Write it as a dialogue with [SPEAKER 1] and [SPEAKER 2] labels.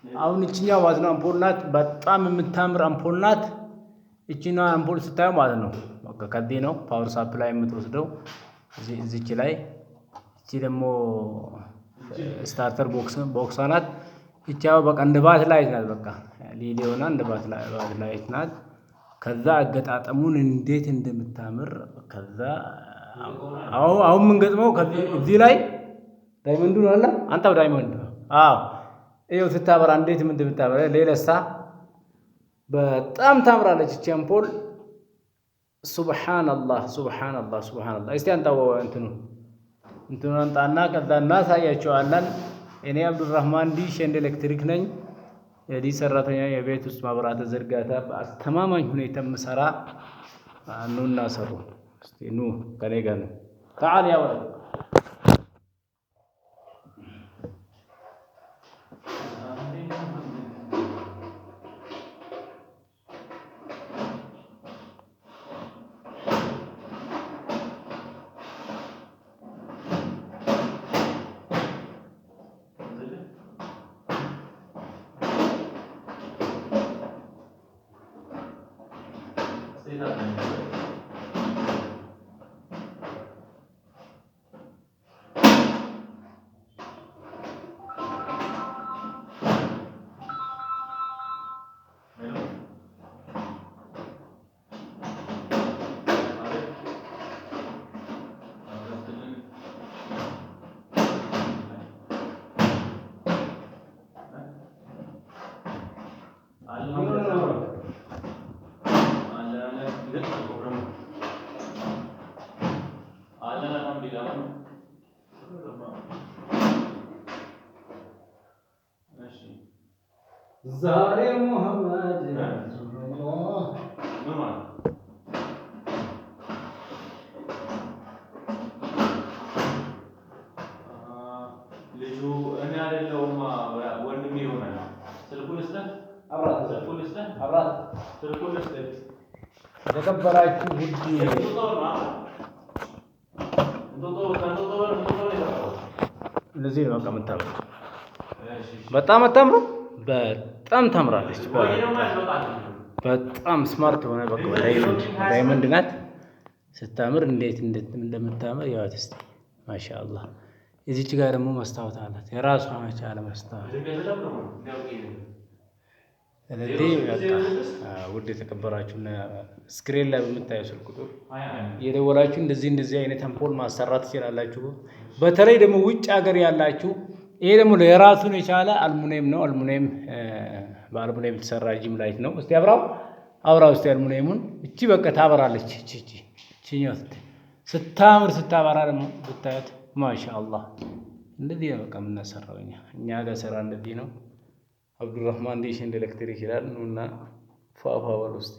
[SPEAKER 1] አሁን እቺኛው ማለት ነው አምፖል ናት። በጣም የምታምር አምፖል ናት። እቺኛው አምፖል ስታዩ ማለት ነው በቃ ከዚህ ነው ፓወር ሳፕላይ የምትወስደው እዚች ላይ። እቺ ደግሞ ስታርተር ቦክሷ ናት። እቻው በቃ እንደ ባትላይት ናት። በቃ ሊሊዮና እንደ ባትላይት ናት። ከዛ አገጣጠሙን እንዴት እንደምታምር ከዛ አሁን ምን ገጥመው እዚህ ላይ ዳይመንዱ ነው አለ አንተ ዳይመንዱ ይኸው ስታበራ እንዴት ምን እንደምታበራ ሌላሳ በጣም ታምራለች እቺ አምፖል። ሱብሃንአላህ ሱብሃንአላህ ሱብሃንአላህ። እስቲ አንጣው እንትኑን አንጣና ከዛ እናሳያቸዋለን። እኔ አብዱራህማን ዲሽ ኤንድ ኤሌክትሪክ ነኝ። የዲሽ ሰራተኛ፣ የቤት ውስጥ ማብራት ዝርጋታ በአስተማማኝ ሁኔታ የምሰራ። ኑና ሰሩ እስቲ ኑ ከኔ ጋር ነው። تعال يا ولد ዛሬ ሙሐመድ ልጁ እኔ አይደለሁም ወንድሜ ይሆናል። ስልኩን ልስጥህ የተከበራችሁ እንደዚህ ነው በቃ የምታምረው። በጣም አታምረው? በጣም ታምራለች። በጣም ስማርት የሆነ በቃ ዳይመንድ ናት። ስታምር እንዴት እንደምታምር ያዋት እስቲ ማሻአላህ። እዚች ጋር ደግሞ መስታወት አላት የራሷ መቻለ መስታወት። ስለዚህ በቃ ውድ የተከበራችሁና ስክሪን ላይ በምታዩ ስልክ ቁጥር የደወላችሁ እንደዚህ አይነት አምፖል ማሰራት ትችላላችሁ። በተለይ ደግሞ ውጭ ሀገር ያላችሁ ይሄ ደግሞ የራሱን የቻለ አልሙኒየም ነው። አልሙኒየም በአልሙኒየም የተሰራ ጂም ላይት ነው። እስቲ አብራው እስቲ አልሙኒየሙን እቺ በቃ ታበራለች። እቺኛው ስታምር ስታበራ ደግሞ ብታዩት ማሻአላህ። እንደዚህ ነው በቃ የምናሰራው እኛ ጋር ስራ እንደዚህ ነው። አብዱራህማን ዲሽ ኤንድ ኤሌክትሪክ ይላል። ኑና ፏፏ በሉ እስቲ